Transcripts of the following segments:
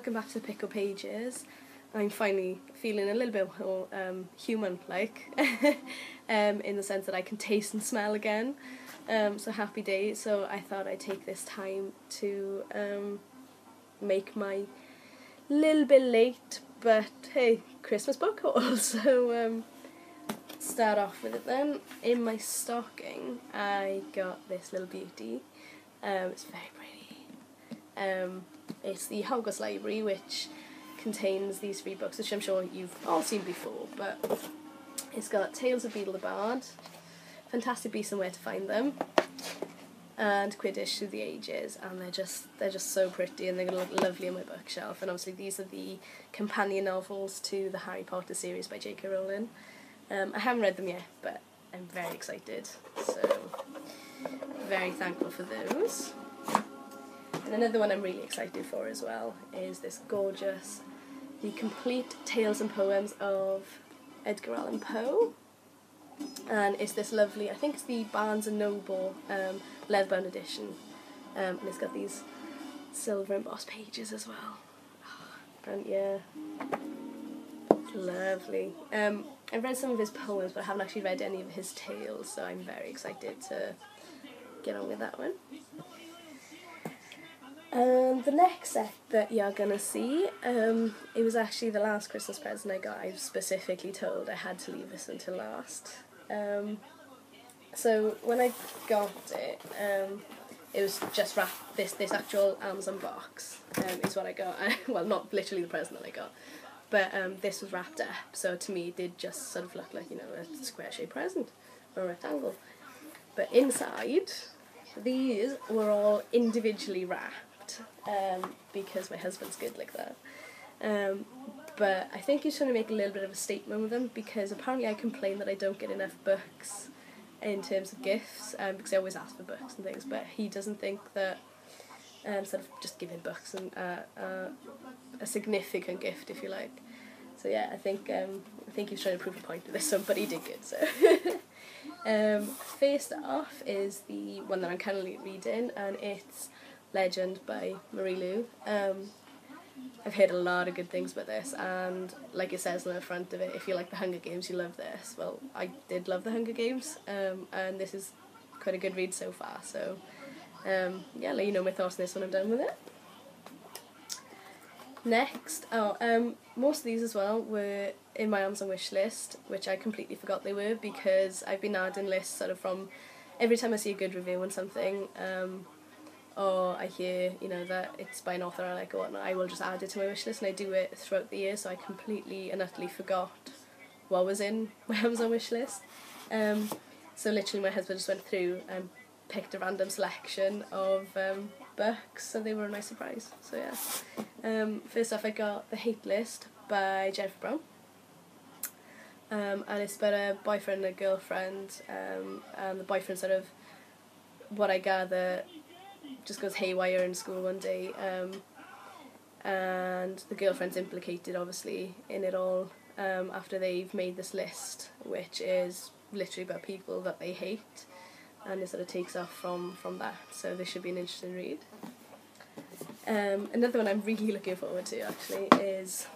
harking back to the pickle pages, I'm finally feeling a little bit more human-like, in the sense that I can taste and smell again. So happy days. So I thought I'd take this time to make my little bit late, but hey, Christmas book haul. So start off with it then. In my stocking, I got this little beauty. It's very pretty. It's the Hogwarts Library, which contains these 3 books, which I'm sure you've all seen before, but it's got Tales of Beedle the Bard, Fantastic Beasts and Where to Find Them, and Quidditch Through the Ages, and they're just so pretty, and they're going to look lovely on my bookshelf. And obviously these are the companion novels to the Harry Potter series by J.K. Rowling. I haven't read them yet, but I'm very excited, so very thankful for those. And another one I'm really excited for as well is this gorgeous The Complete Tales and Poems of Edgar Allan Poe. And it's this lovely, I think it's the Barnes & Noble leatherbound edition. And it's got these silver embossed pages as well. And yeah, lovely. I've read some of his poems, but I haven't actually read any of his tales, so I'm very excited to get on with that one. And the next set that you're gonna see, it was actually the last Christmas present I got. I was specifically told I had to leave this until last. So when I got it, it was just wrapped. This actual Amazon box is what I got. Well, not literally the present that I got, but this was wrapped up. So to me, it did just sort of look like, you know, a square-shaped present or a rectangle. But inside, these were all individually wrapped. Because my husband's good like that. But I think he's trying to make a little bit of a statement with them, because apparently I complain that I don't get enough books in terms of gifts, because I always ask for books and things, but he doesn't think that sort of just giving books and a significant gift, if you like. So yeah, I think he's trying to prove a point with this one, but he did good. So first off is the one that I'm currently reading, and it's Legend by Marie Lu. I've heard a lot of good things about this, and like it says on the front of it, if you like the Hunger Games, you love this. Well, I did love the Hunger Games, and this is quite a good read so far. So yeah, let you know my thoughts on this when I'm done with it. Next, most of these as well were in my Amazon wish list, which I completely forgot they were, because I've been adding lists sort of from every time I see a good review on something, or I hear, you know, that it's by an author I like or whatnot, I will just add it to my wish list, and I do it throughout the year, so I completely and utterly forgot what was in my Amazon wish list. So literally my husband just went through and picked a random selection of books, so they were a nice surprise. So yeah, first off I got The Hate List by Jennifer Brown, and it's about a boyfriend and a girlfriend, and the boyfriend sort of, what I gather, just goes haywire in school one day, and the girlfriend's implicated obviously in it all, after they've made this list, which is literally about people that they hate, and it sort of takes off from that, so this should be an interesting read. Another one I'm really looking forward to actually is,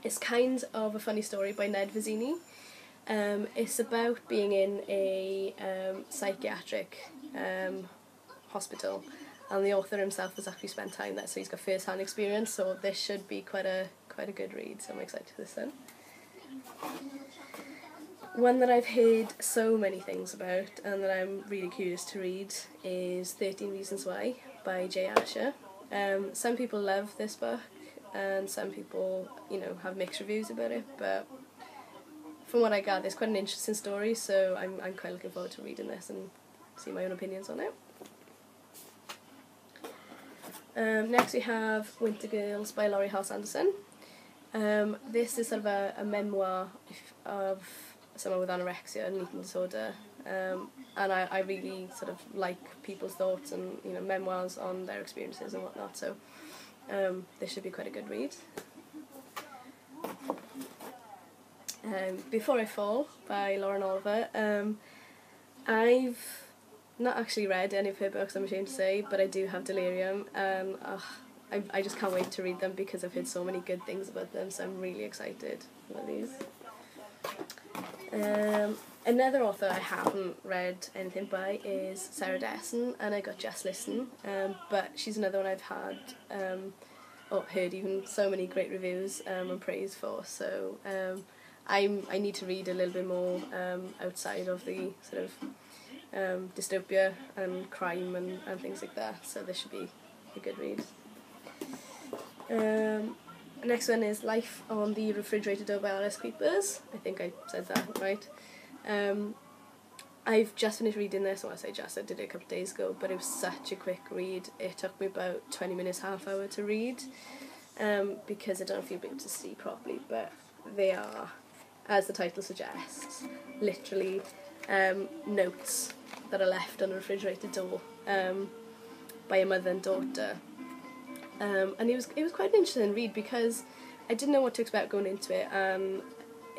it's kind of a funny story by Ned Vizzini. It's about being in a psychiatric hospital, and the author himself has actually spent time there, so he's got first-hand experience, so this should be quite a good read, so I'm excited for this one. One that I've heard so many things about and that I'm really curious to read is 13 Reasons Why by Jay Asher. Some people love this book and some people, you know, have mixed reviews about it, but from what I gather, it's quite an interesting story, so I'm quite looking forward to reading this and see my own opinions on it. Next we have Winter Girls by Laurie Halse Anderson. This is sort of a memoir of someone with anorexia and eating disorder, and I really sort of like people's thoughts and, you know, memoirs on their experiences and whatnot, so this should be quite a good read. Before I Fall by Lauren Oliver. I've not actually read any of her books, I'm ashamed to say, but I do have Delirium, and I just can't wait to read them because I've heard so many good things about them, so I'm really excited for these. Another author I haven't read anything by is Sarah Desson, and I got Just Listen, but she's another one I've had, heard even so many great reviews and praise for, so I need to read a little bit more outside of the sort of dystopia and crime and things like that, so this should be a good read. The next one is Life on the Refrigerator Door by Alice Creepers. I think I said that right. I've just finished reading this, I did it a couple of days ago, but it was such a quick read. It took me about 20 minutes, half hour to read, because I don't know if you'll be able to see properly, but they are, as the title suggests, literally notes that are left on a refrigerator door by a mother and daughter. And it was quite an interesting read because I didn't know what to expect going into it, and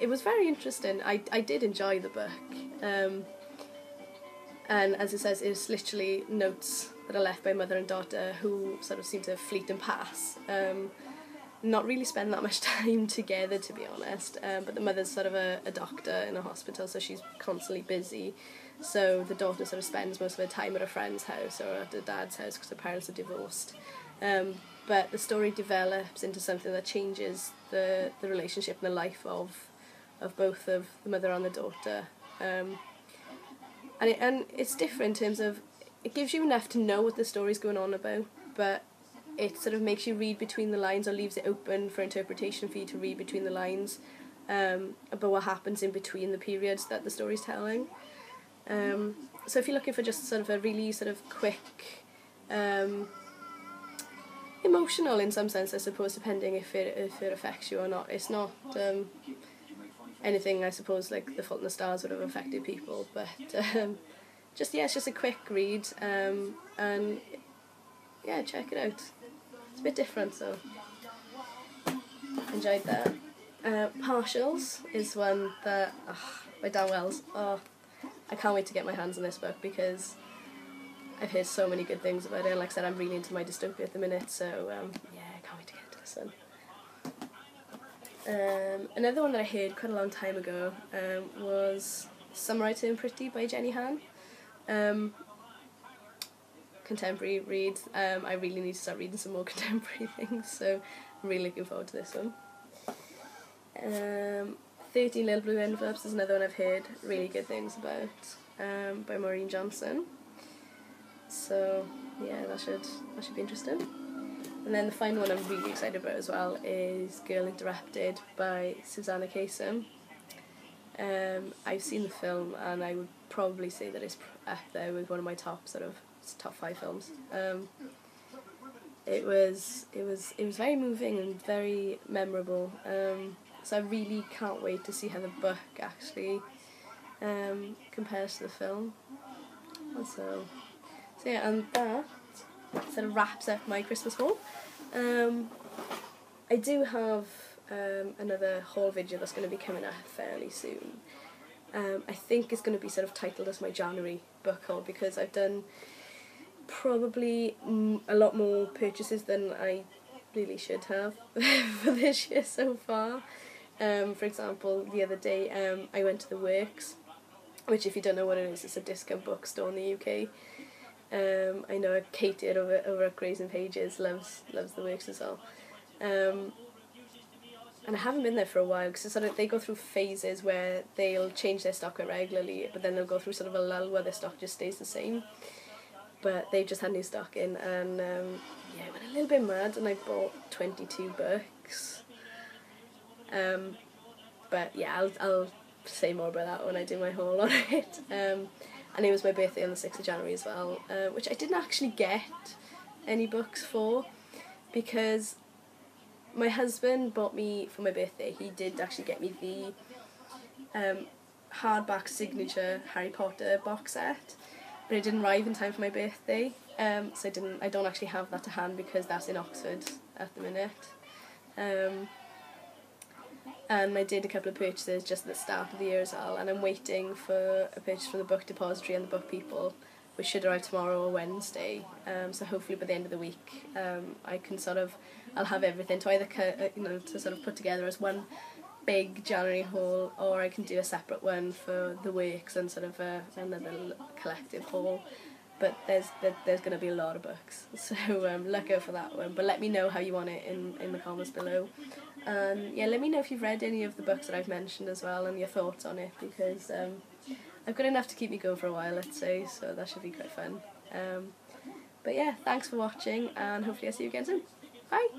it was very interesting. I did enjoy the book, and as it says, it's literally notes that are left by mother and daughter who sort of seem to fleet and pass, not really spend that much time together, to be honest, but the mother's sort of a doctor in a hospital, so she's constantly busy, so the daughter sort of spends most of her time at her friend's house or at her dad's house because her parents are divorced. But the story develops into something that changes the relationship and the life of both of the mother and the daughter. And it's different in terms of, it gives you enough to know what the story's going on about, but it sort of makes you read between the lines, or leaves it open for interpretation for you to read between the lines about what happens in between the periods that the story's telling. So if you're looking for just sort of a really sort of quick, emotional in some sense, I suppose, depending if it affects you or not. It's not anything, I suppose, like The Fault in the Stars would have affected people, but it's just a quick read, and yeah, check it out. It's a bit different, so enjoyed that. Partials is one that, by Dan Wells. I can't wait to get my hands on this book because I've heard so many good things about it, and like I said, I'm really into my dystopia at the minute, so I can't wait to get into this one. Another one that I heard quite a long time ago was Some Writer and Pretty by Jenny Han. Contemporary read. I really need to start reading some more contemporary things, so I'm really looking forward to this one. 13 Little Blue Envelopes is another one I've heard really good things about, by Maureen Johnson. So yeah, that should be interesting. And then the final one I'm really excited about as well is Girl Interrupted by Susanna Kasem. I've seen the film, and I would probably say that it's up there with one of my top 5 films. It was very moving and very memorable. So I really can't wait to see how the book actually compares to the film. So yeah, and that sort of wraps up my Christmas haul. I do have another haul video that's going to be coming out fairly soon. I think it's going to be sort of titled as my January book haul, because I've done probably a lot more purchases than I really should have for this year so far. For example, the other day I went to the Works, which, if you don't know what it is, it's a discount bookstore in the UK. I know Katie over at Grays and Pages loves the Works as well. And I haven't been there for a while because they go through phases where they'll change their stock quite regularly, but then they'll go through sort of a lull where their stock just stays the same. But they've just had new stock in, and I went a little bit mad, and I bought 22 books. But yeah, I'll say more about that when I do my haul on it. And it was my birthday on the 6th of January as well, which I didn't actually get any books for, because my husband bought me, for my birthday, he did actually get me the hardback signature Harry Potter box set, but it didn't arrive in time for my birthday, so I don't actually have that to hand because that's in Oxford at the minute. And I did a couple of purchases just at the start of the year as well, and I'm waiting for a purchase from the Book Depository and the Book People which should arrive tomorrow or Wednesday. So hopefully by the end of the week, I can I'll have everything to either to sort of put together as one big January haul, or I can do a separate one for the works and sort of another collective haul. But there's going to be a lot of books, so look out for that one. But let me know how you want it in the comments below. And yeah, let me know if you've read any of the books that I've mentioned as well and your thoughts on it, because I've got enough to keep me going for a while, let's say, so that should be quite fun. But yeah, thanks for watching, and hopefully I'll see you again soon. Bye!